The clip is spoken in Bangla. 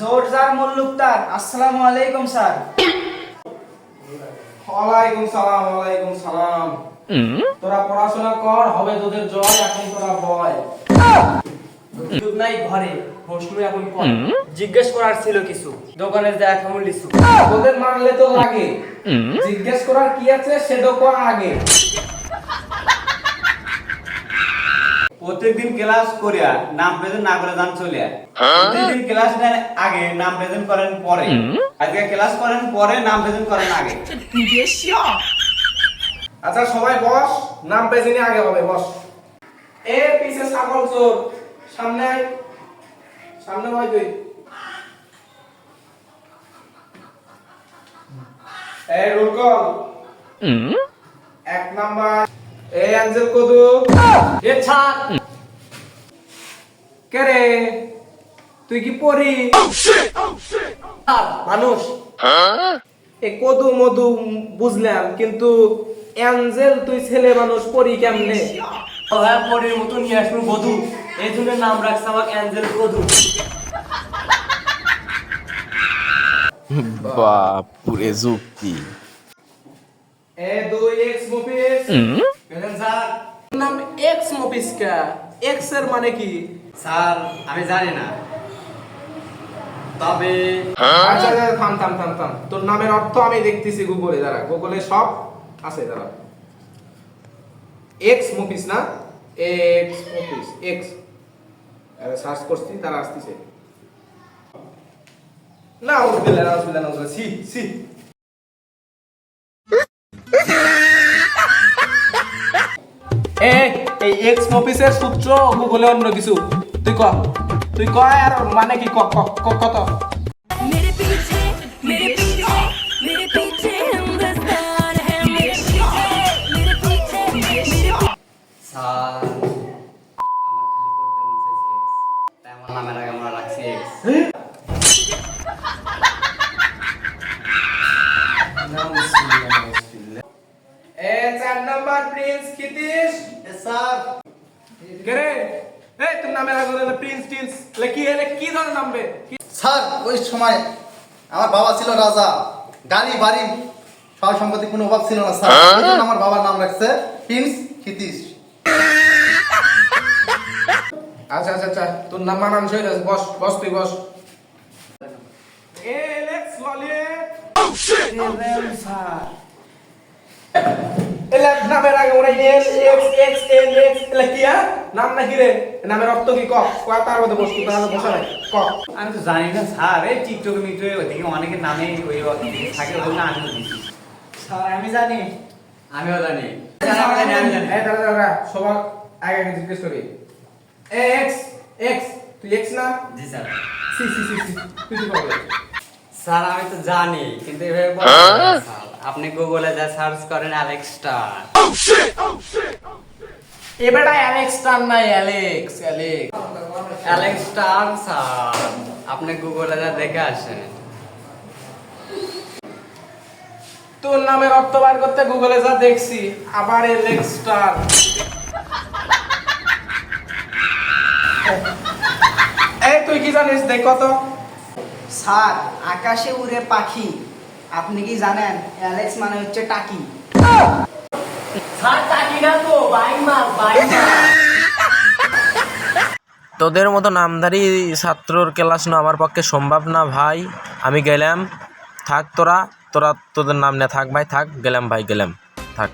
জোরজার মুল্লুকদার। আসসালামু আলাইকুম স্যার। ওয়ালাইকুম সালাম, ওয়ালাইকুম সালাম। তোরা পড়াশোনা কর, হবে তোদের জয়। এখন তোরা বয়। দুধ নাই ঘরে, প্রশ্ন এখন কর। জিজ্ঞেস করার ছিল কিছু, দোকানে যা কেমন লিচু। তোদের মানলে তো লাগে, জিজ্ঞেস করার কি আছে সেটা কর আগে। প্রত্যেকদিন ক্লাস করিয়া নাম প্রেজেন্ট না করে যান চলিয়া। প্রতিদিন ক্লাস নেন আগে, নাম প্রেজেন্ট করেন পরে। আজকে ক্লাস করেন পরে, নাম প্রেজেন্ট করেন আগে। আচ্ছা সবাই বস, নাম পেজিনি আগে হবে, বস। এ পিছে ছাগল চোর, সামনে আয়, সামনে বয় তুই। এই roll call. 1 number A Angel কদু। এ ছাড়। কে রে, তুই কি পড়ি? মানুষ। এ কদু মধু বুঝলাম, কিন্তু অ্যাঞ্জেল তুই ছেলে মানুষ, পড়ি কেমনে? হ্যাঁ, পরের মতো নিয়ে আসবো বধু, এই জন্য নাম রাখছে আমাকে অ্যাঞ্জেল বধু। বাপুরে যুক্তি। এ 2 এক্স মুফিস। কেন স্যার? নাম এক্স মুফিস কা? এক্স এর মানে কি? স্যার আমি জানি না, তবে আচ্ছা আচ্ছা, থাম থাম থাম থাম, তোর নামের অর্থ আমি দেখতেছি গুগলে। দাঁড়া, গুগলে সব আছে, দাঁড়া। এক্স মুফিস না, এক্স মুফিস, এক্স আরে সার্চ করছি, তারা আসতেছে না। উজবিল্লাহ না, উজবিল্লাহ না, উজবিল্লাহ, সি সি। এই এক্স মুফিসের সূত্র গুগলে অন্য কিছু। তুই কয় আর মানে কি কত? मेरे पीछे मेरे पीछे मेरे पीछे हिंदुस्तान है मेरे पीछे স্যার আমার খালি করতে মন চাইছে X, তাই আমার নামের আগে আমরা রাখছি X। এ 4 নাম্বার প্রিন্স ক্ষিতীশ। স্যার কে রে? এই তোর নামের আগে হলো প্রিন্স টিন্স, কি ধরনের নামবে? স্যার ওই সময় আমার বাবা ছিল রাজা, গাড়ি বাড়ি সব সম্পত্তি কোনো অভাব ছিল না স্যার, এই জন্য আমার বাবার নাম রাখছে প্রিন্স ক্ষিতীশ। আচ্ছা আচ্ছা আচ্ছা, তোর নাম মানানসই হয়ে গেছে, বস বস, তুই বস। এলেক্স ললিয়েট। এলেক্স নামের আগে ওরা L X X L X, এলা কি নাম নাকি রে? নামের অর্থ কি ক? তার মধ্যে বস, তুই তাহলে বসা নাই ক। আমি তো জানি না স্যার, এই টিকটকে মিটে ওইদিকে অনেকের নামে ওই থাকে, ওই জন্য আমিও দিচ্ছি। স্যার আমি জানি। আমিও জানি। এই দাঁড়া দাঁড়া, সবার আগে আগে জিজ্ঞেস করি। এ এক্স এক্স, তুই এক্স না? জি sir. C C C C, তুই কি বলবি? স্যার আমি তো জানি, কিন্তু এভাবে বলেন না স্যার। আপনি গুগলে যা সার্চ করেন অ্যালেক্স স্টার। এবারে অ্যালেক্স টান নাই, Alex Alex Alex star sir, আপনি গুগলে যা দেখে আসেন। তোর নামের অর্থ বার করতে গুগলে যা দেখছি, আবার অ্যালেক্স স্টার। এই তুই কি জানিস দেখ কত? স্যার আকাশে উড়ে পাখি, আপনি কি জানেন অ্যালেক্স মানে হচ্ছে টাকি। স্যার টাকি না তো, বাইমা বাইমা। তোদের মতো নামধারী ছাত্রর ক্লাস নেওয়া আমার পক্ষে সম্ভব না ভাই, আমি গেলাম। থাক তোরা তোদের নাম নিয়ে থাক ভাই, থাক, গেলাম ভাই, গেলাম, থাক।